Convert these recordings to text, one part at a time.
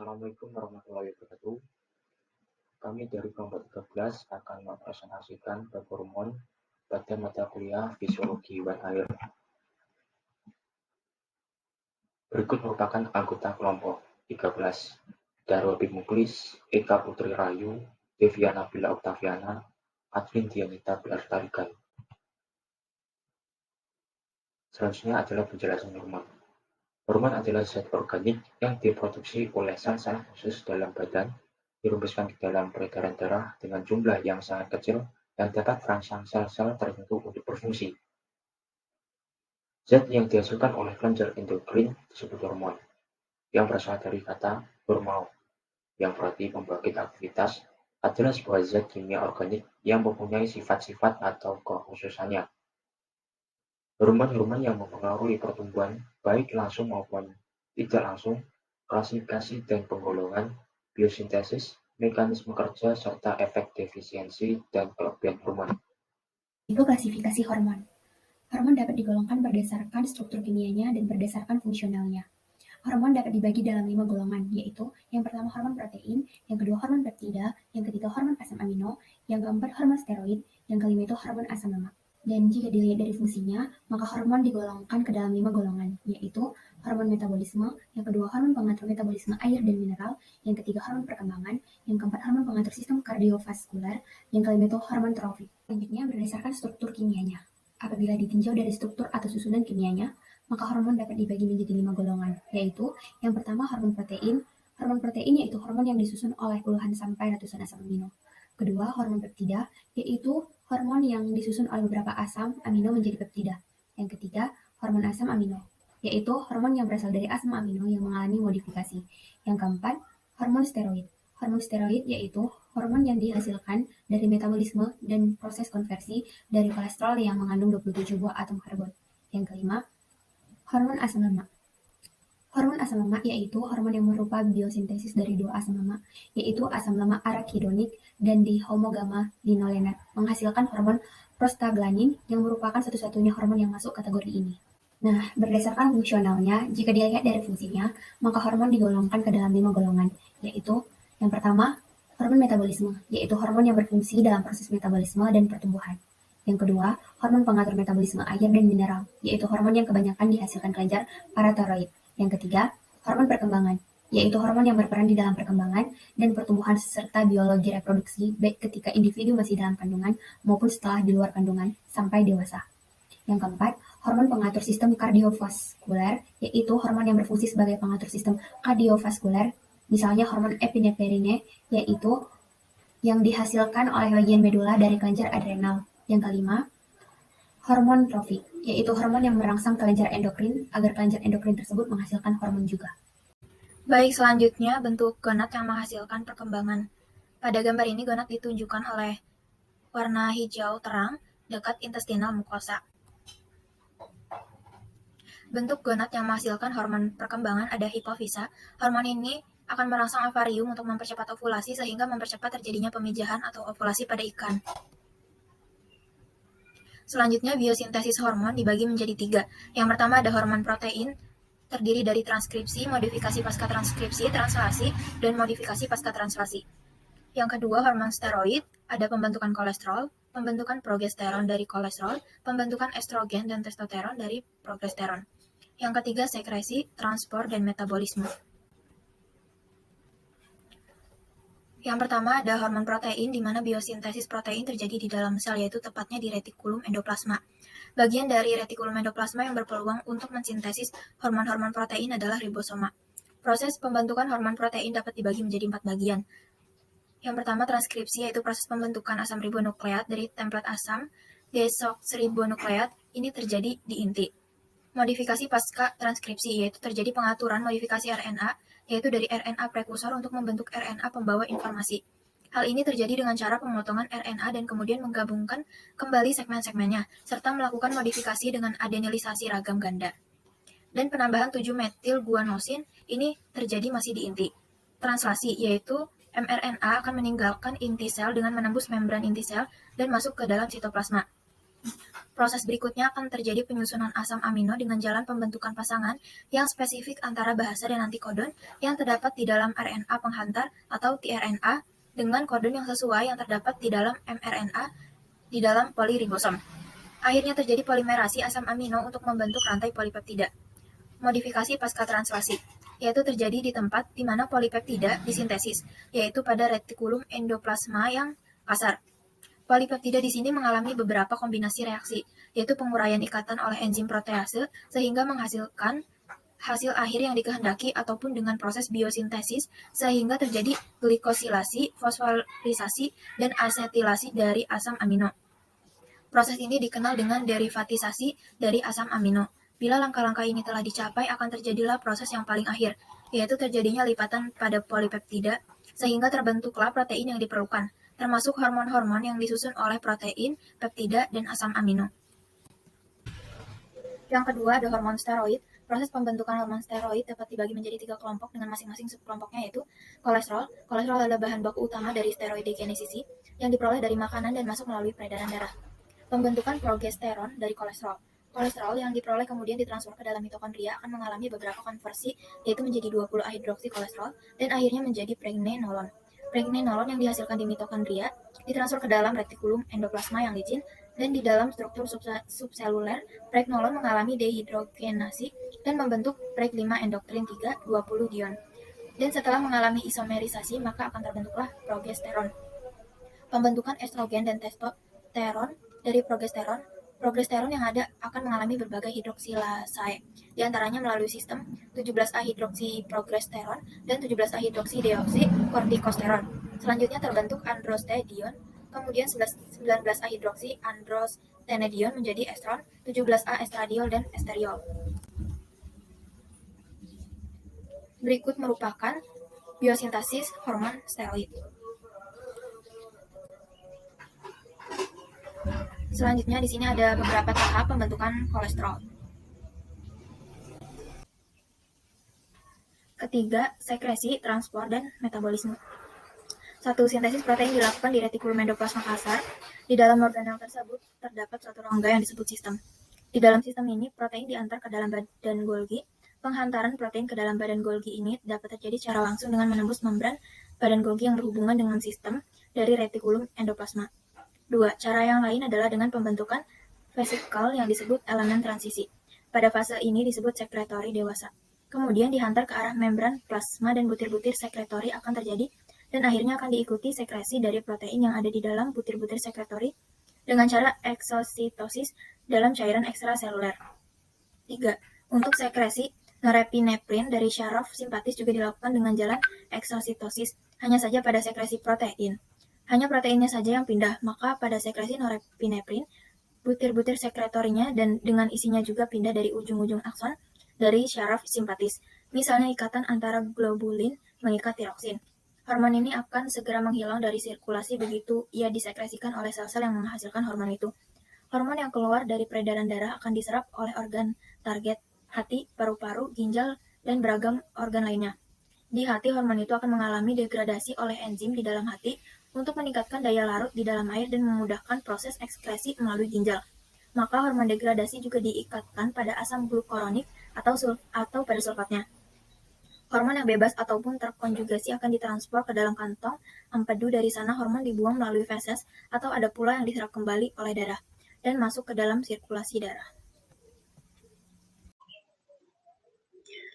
Assalamualaikum warahmatullahi wabarakatuh. Kami dari kelompok 13 akan mempresentasikan bab hormon pada mata kuliah Fisiologi Hewan Air. Berikut merupakan anggota kelompok 13: Darwa Bimuklis, Eka Putri Rayu, Deviana Bila Oktaviana, Advin Dianita Belartarigan. Selanjutnya adalah penjelasan hormon. Hormon adalah zat organik yang diproduksi oleh sel-sel khusus dalam badan, dirumuskan di dalam peredaran darah dengan jumlah yang sangat kecil dan dapat merangsang sel-sel tertentu untuk berfungsi. Zat yang dihasilkan oleh kelenjar endokrin disebut hormon, yang berasal dari kata hormao, yang berarti pembangkit aktivitas, adalah sebuah zat kimia organik yang mempunyai sifat-sifat atau kekhususannya. Hormon-hormon yang mempengaruhi pertumbuhan, baik langsung maupun tidak langsung, klasifikasi dan penggolongan, biosintesis, mekanisme kerja, serta efek defisiensi dan kelebihan hormon. Itu klasifikasi hormon. Hormon dapat digolongkan berdasarkan struktur kimianya dan berdasarkan fungsionalnya. Hormon dapat dibagi dalam 5 golongan, yaitu yang pertama hormon protein, yang kedua hormon peptida, yang ketiga hormon asam amino, yang keempat hormon steroid, yang kelima itu hormon asam lemak. Dan jika dilihat dari fungsinya, maka hormon digolongkan ke dalam 5 golongan, yaitu hormon metabolisme, yang kedua hormon pengatur metabolisme air dan mineral, yang ketiga hormon perkembangan, yang keempat hormon pengatur sistem kardiovaskuler, yang kelima itu hormon trofik. Selanjutnya berdasarkan struktur kimianya. Apabila ditinjau dari struktur atau susunan kimianya, maka hormon dapat dibagi menjadi 5 golongan, yaitu yang pertama hormon protein. Hormon protein yaitu hormon yang disusun oleh puluhan sampai ratusan asam amino. Kedua, hormon peptida, yaitu hormon yang disusun oleh beberapa asam amino menjadi peptida. Yang ketiga, hormon asam amino, yaitu hormon yang berasal dari asam amino yang mengalami modifikasi. Yang keempat, hormon steroid. Hormon steroid yaitu hormon yang dihasilkan dari metabolisme dan proses konversi dari kolesterol yang mengandung 27 buah atom karbon. Yang kelima, hormon asam lemak. Hormon asam lemak yaitu hormon yang merupakan biosintesis dari dua asam lemak, yaitu asam lemak arakidonik dan dihomogama linolenat, menghasilkan hormon prostaglandin yang merupakan satu-satunya hormon yang masuk kategori ini. Nah, berdasarkan fungsionalnya, jika dilihat dari fungsinya, maka hormon digolongkan ke dalam 5 golongan, yaitu yang pertama, hormon metabolisme, yaitu hormon yang berfungsi dalam proses metabolisme dan pertumbuhan. Yang kedua, hormon pengatur metabolisme air dan mineral, yaitu hormon yang kebanyakan dihasilkan kelenjar paratiroid. Yang ketiga, hormon perkembangan, yaitu hormon yang berperan di dalam perkembangan dan pertumbuhan serta biologi reproduksi baik ketika individu masih dalam kandungan maupun setelah di luar kandungan sampai dewasa. Yang keempat, hormon pengatur sistem kardiovaskuler, yaitu hormon yang berfungsi sebagai pengatur sistem kardiovaskuler, misalnya hormon epinefrine, yaitu yang dihasilkan oleh bagian medula dari kelenjar adrenal. Yang kelima, hormon trofik, yaitu hormon yang merangsang kelenjar endokrin agar kelenjar endokrin tersebut menghasilkan hormon juga. Baik, selanjutnya bentuk gonad yang menghasilkan perkembangan. Pada gambar ini gonad ditunjukkan oleh warna hijau terang dekat intestinal mukosa. Bentuk gonad yang menghasilkan hormon perkembangan ada hipofisa. Hormon ini akan merangsang ovarium untuk mempercepat ovulasi sehingga mempercepat terjadinya pemijahan atau ovulasi pada ikan. Selanjutnya, biosintesis hormon dibagi menjadi 3. Yang pertama ada hormon protein, terdiri dari transkripsi, modifikasi pasca transkripsi, translasi, dan modifikasi pasca translasi. Yang kedua, hormon steroid, ada pembentukan kolesterol, pembentukan progesteron dari kolesterol, pembentukan estrogen dan testosteron dari progesteron. Yang ketiga, sekresi, transport, dan metabolisme. Yang pertama ada hormon protein, di mana biosintesis protein terjadi di dalam sel, yaitu tepatnya di retikulum endoplasma. Bagian dari retikulum endoplasma yang berpeluang untuk mensintesis hormon-hormon protein adalah ribosoma. Proses pembentukan hormon protein dapat dibagi menjadi 4 bagian. Yang pertama transkripsi, yaitu proses pembentukan asam ribonukleat dari template asam desoksiribonukleat. Ini terjadi di inti. Modifikasi pasca transkripsi, yaitu terjadi pengaturan modifikasi RNA, yaitu dari RNA prekursor untuk membentuk RNA pembawa informasi. Hal ini terjadi dengan cara pemotongan RNA dan kemudian menggabungkan kembali segmen-segmennya, serta melakukan modifikasi dengan adenilisasi ragam ganda. Dan penambahan 7-metil-guanosin ini terjadi masih di inti. Translasi, yaitu mRNA akan meninggalkan inti sel dengan menembus membran inti sel dan masuk ke dalam sitoplasma. Proses berikutnya akan terjadi penyusunan asam amino dengan jalan pembentukan pasangan yang spesifik antara bahasa dan antikodon yang terdapat di dalam RNA penghantar atau tRNA dengan kodon yang sesuai yang terdapat di dalam mRNA di dalam poliribosom. Akhirnya terjadi polimerasi asam amino untuk membentuk rantai polipeptida. Modifikasi pasca translasi, yaitu terjadi di tempat di mana polipeptida disintesis, yaitu pada retikulum endoplasma yang kasar. Polipeptida di sini mengalami beberapa kombinasi reaksi, yaitu penguraian ikatan oleh enzim protease sehingga menghasilkan hasil akhir yang dikehendaki ataupun dengan proses biosintesis sehingga terjadi glikosilasi, fosforisasi, dan asetilasi dari asam amino. Proses ini dikenal dengan derivatisasi dari asam amino. Bila langkah-langkah ini telah dicapai, akan terjadilah proses yang paling akhir, yaitu terjadinya lipatan pada polipeptida, sehingga terbentuklah protein yang diperlukan, termasuk hormon-hormon yang disusun oleh protein, peptida, dan asam amino. Yang kedua ada hormon steroid. Proses pembentukan hormon steroid dapat dibagi menjadi 3 kelompok dengan masing-masing subkelompoknya yaitu kolesterol. Kolesterol adalah bahan baku utama dari steroidegenesis yang diperoleh dari makanan dan masuk melalui peredaran darah. Pembentukan progesteron dari kolesterol. Kolesterol yang diperoleh kemudian ditransfer ke dalam mitokondria akan mengalami beberapa konversi, yaitu menjadi 20-hidroksikolesterol dan akhirnya menjadi pregnenolon. Pregnenolon yang dihasilkan di mitokondria ditransfer ke dalam retikulum endoplasma yang licin, dan di dalam struktur subseluler, pregnolon mengalami dehidrogenasi dan membentuk preg 5 endoktrin 3,20 dion. Dan setelah mengalami isomerisasi, maka akan terbentuklah progesteron. Pembentukan estrogen dan testosteron dari progesteron. Progesteron yang ada akan mengalami berbagai hidroksilase, di antaranya melalui sistem 17-hidroksiprogesteron dan 17-hidroksideoksikortikosteron. Selanjutnya terbentuk androstedion, kemudian 19-hidroksiandrostenedion menjadi estron, 17A estradiol dan esteriol. Berikut merupakan biosintesis hormon steroid. Selanjutnya di sini ada beberapa tahap pembentukan kolesterol. Ketiga, sekresi, transport, dan metabolisme. 1. Sintesis protein dilakukan di retikulum endoplasma kasar. Di dalam organel tersebut terdapat suatu rongga yang disebut sistem. Di dalam sistem ini, protein diantar ke dalam badan Golgi. Penghantaran protein ke dalam badan Golgi ini dapat terjadi secara langsung dengan menembus membran badan Golgi yang berhubungan dengan sistem dari retikulum endoplasma. 2. Cara yang lain adalah dengan pembentukan vesikel yang disebut elemen transisi. Pada fase ini disebut sekretori dewasa. Kemudian dihantar ke arah membran plasma dan butir-butir sekretori akan terjadi dan akhirnya akan diikuti sekresi dari protein yang ada di dalam butir-butir sekretori dengan cara eksositosis dalam cairan ekstraseluler. 3. Untuk sekresi, norepinefrin dari syaraf simpatis juga dilakukan dengan jalan eksositosis, hanya saja pada sekresi protein. Hanya proteinnya saja yang pindah, maka pada sekresi norepinefrin, butir-butir sekretorinya dan dengan isinya juga pindah dari ujung-ujung akson dari syaraf simpatis. Misalnya ikatan antara globulin mengikat tiroksin. Hormon ini akan segera menghilang dari sirkulasi begitu ia disekresikan oleh sel-sel yang menghasilkan hormon itu. Hormon yang keluar dari peredaran darah akan diserap oleh organ target, hati, paru-paru, ginjal, dan beragam organ lainnya. Di hati, hormon itu akan mengalami degradasi oleh enzim di dalam hati untuk meningkatkan daya larut di dalam air dan memudahkan proses ekskresi melalui ginjal. Maka hormon degradasi juga diikatkan pada asam glukoronik atau pada sulfatnya. Hormon yang bebas ataupun terkonjugasi akan ditransfer ke dalam kantong empedu. Dari sana hormon dibuang melalui feses atau ada pula yang diserap kembali oleh darah dan masuk ke dalam sirkulasi darah.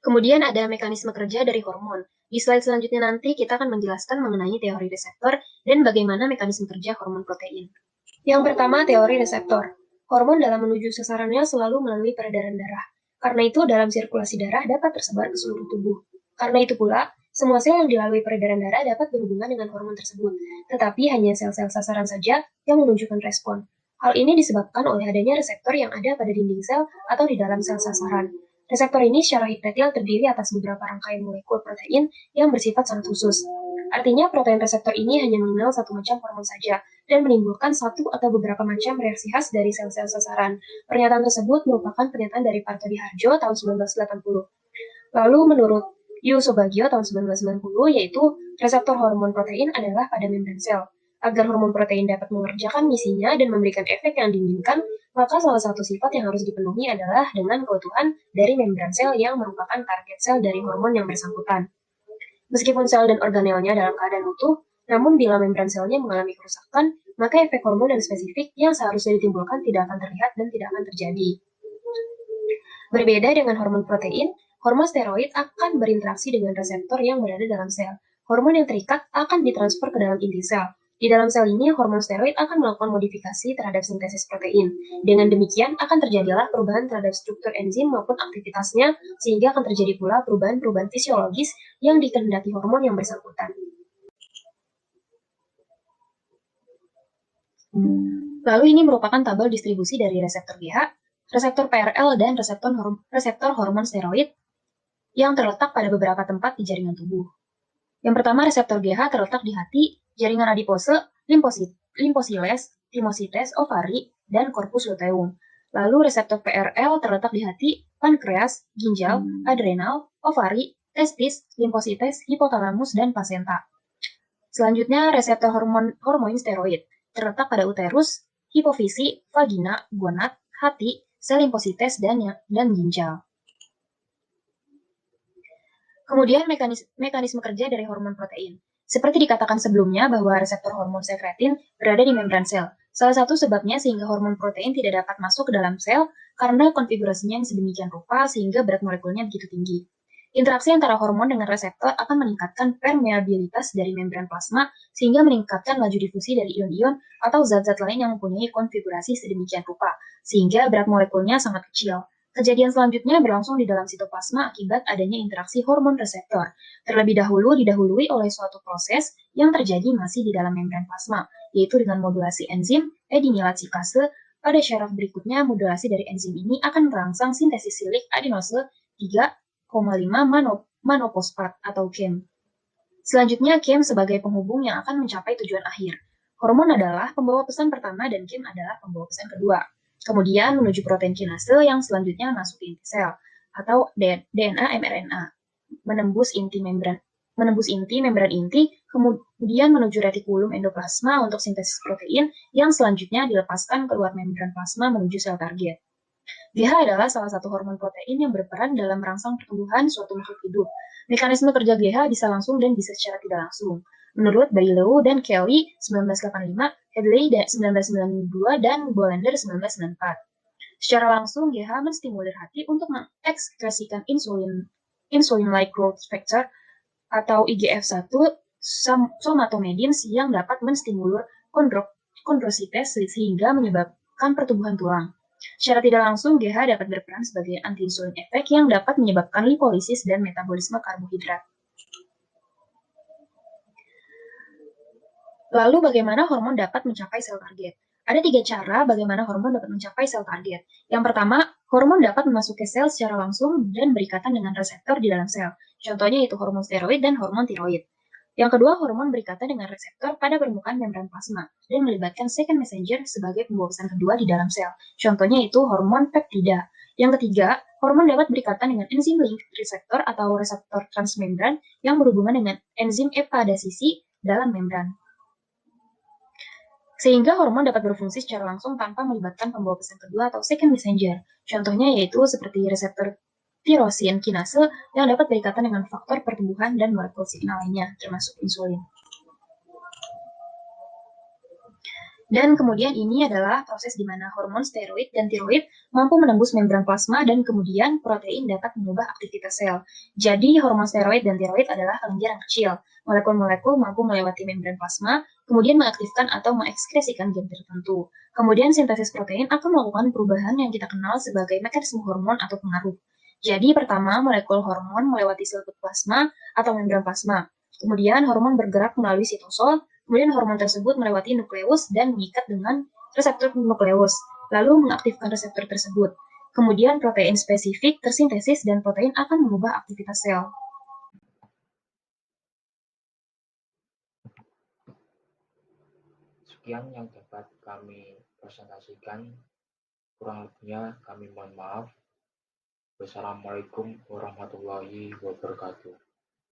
Kemudian ada mekanisme kerja dari hormon. Di slide selanjutnya nanti kita akan menjelaskan mengenai teori reseptor dan bagaimana mekanisme kerja hormon protein. Yang pertama, teori reseptor. Hormon dalam menuju sasarannya selalu melalui peredaran darah. Karena itu, dalam sirkulasi darah dapat tersebar ke seluruh tubuh. Karena itu pula, semua sel yang dilalui peredaran darah dapat berhubungan dengan hormon tersebut, tetapi hanya sel-sel sasaran saja yang menunjukkan respon. Hal ini disebabkan oleh adanya reseptor yang ada pada dinding sel atau di dalam sel sasaran. Reseptor ini secara hiperetial terdiri atas beberapa rangkaian molekul protein yang bersifat sangat khusus. Artinya, protein reseptor ini hanya mengenal satu macam hormon saja dan menimbulkan satu atau beberapa macam reaksi khas dari sel-sel sasaran. Pernyataan tersebut merupakan pernyataan dari Partodiharjo tahun 1980. Lalu menurut Yu Subagio tahun 1990, yaitu reseptor hormon protein adalah pada membran sel. Agar hormon protein dapat mengerjakan misinya dan memberikan efek yang diinginkan, maka salah satu sifat yang harus dipenuhi adalah dengan keutuhan dari membran sel yang merupakan target sel dari hormon yang bersangkutan. Meskipun sel dan organelnya dalam keadaan utuh, namun bila membran selnya mengalami kerusakan, maka efek hormon yang spesifik yang seharusnya ditimbulkan tidak akan terlihat dan tidak akan terjadi. Berbeda dengan hormon protein, hormon steroid akan berinteraksi dengan reseptor yang berada dalam sel. Hormon yang terikat akan ditransfer ke dalam inti sel. Di dalam sel ini, hormon steroid akan melakukan modifikasi terhadap sintesis protein. Dengan demikian, akan terjadilah perubahan terhadap struktur enzim maupun aktivitasnya, sehingga akan terjadi pula perubahan-perubahan fisiologis yang dikehendaki hormon yang bersangkutan. Lalu ini merupakan tabel distribusi dari reseptor GH, reseptor PRL, dan reseptor hormon steroid yang terletak pada beberapa tempat di jaringan tubuh. Yang pertama, reseptor GH terletak di hati, jaringan adipose, limfosiles, timosites, ovari, dan korpus luteum. Lalu reseptor PRL terletak di hati, pankreas, ginjal, adrenal, ovari, testis, limfosites, hipotalamus, dan placenta. Selanjutnya, reseptor hormon steroid terletak pada uterus, hipofisi, vagina, gonad, hati, sel limfosites, dan ginjal. Kemudian mekanisme kerja dari hormon protein. Seperti dikatakan sebelumnya bahwa reseptor hormon sekretin berada di membran sel. Salah satu sebabnya sehingga hormon protein tidak dapat masuk ke dalam sel karena konfigurasinya yang sedemikian rupa sehingga berat molekulnya begitu tinggi. Interaksi antara hormon dengan reseptor akan meningkatkan permeabilitas dari membran plasma sehingga meningkatkan laju difusi dari ion-ion atau zat-zat lain yang mempunyai konfigurasi sedemikian rupa sehingga berat molekulnya sangat kecil. Kejadian selanjutnya berlangsung di dalam sitoplasma akibat adanya interaksi hormon reseptor. Terlebih dahulu didahului oleh suatu proses yang terjadi masih di dalam membran plasma, yaitu dengan modulasi enzim adenilat sikase. Pada syaraf berikutnya, modulasi dari enzim ini akan merangsang sintesis silik adenose 3,5 manofosfat atau KEM. Selanjutnya, KEM sebagai penghubung yang akan mencapai tujuan akhir. Hormon adalah pembawa pesan pertama dan KEM adalah pembawa pesan kedua. Kemudian menuju protein kinase yang selanjutnya masuk ke inti sel atau DNA mRNA, menembus inti membran inti, kemudian menuju retikulum endoplasma untuk sintesis protein yang selanjutnya dilepaskan keluar membran plasma menuju sel target. GH adalah salah satu hormon protein yang berperan dalam merangsang pertumbuhan suatu makhluk hidup. Mekanisme kerja GH bisa langsung dan bisa secara tidak langsung. Menurut Bailey dan Kelly 1985, Hadley 1992, dan Bolender 1994. Secara langsung, GH menstimulir hati untuk mengekskresikan insulin-like growth factor atau IGF-1 somatomedins yang dapat menstimulur kondrosites sehingga menyebabkan pertumbuhan tulang. Secara tidak langsung, GH dapat berperan sebagai anti-insulin efek yang dapat menyebabkan lipolisis dan metabolisme karbohidrat. Lalu bagaimana hormon dapat mencapai sel target? Ada 3 cara bagaimana hormon dapat mencapai sel target. Yang pertama, hormon dapat memasuki sel secara langsung dan berikatan dengan reseptor di dalam sel. Contohnya yaitu hormon steroid dan hormon tiroid. Yang kedua, hormon berikatan dengan reseptor pada permukaan membran plasma dan melibatkan second messenger sebagai pembawa pesan kedua di dalam sel. Contohnya yaitu hormon peptida. Yang ketiga, hormon dapat berikatan dengan enzim link reseptor atau reseptor transmembran yang berhubungan dengan enzim epadasisi dalam membran. Sehingga hormon dapat berfungsi secara langsung tanpa melibatkan pembawa pesan kedua atau second messenger. Contohnya yaitu seperti reseptor tirosin kinase yang dapat berikatan dengan faktor pertumbuhan dan molekul signal lainnya, termasuk insulin. Dan kemudian ini adalah proses di mana hormon steroid dan tiroid mampu menembus membran plasma dan kemudian protein dapat mengubah aktivitas sel. Jadi hormon steroid dan tiroid adalah kelenjar yang kecil. Molekul-molekul mampu melewati membran plasma, kemudian mengaktifkan atau mengekskresikan gen tertentu. Kemudian sintesis protein akan melakukan perubahan yang kita kenal sebagai mekanisme hormon atau pengaruh. Jadi pertama, molekul hormon melewati sel plasma atau membran plasma. Kemudian hormon bergerak melalui sitosol. Kemudian hormon tersebut melewati nukleus dan mengikat dengan reseptor nukleus, lalu mengaktifkan reseptor tersebut. Kemudian protein spesifik tersintesis dan protein akan mengubah aktivitas sel. Sekian yang dapat kami presentasikan. Kurang lebihnya kami mohon maaf. Wassalamualaikum warahmatullahi wabarakatuh.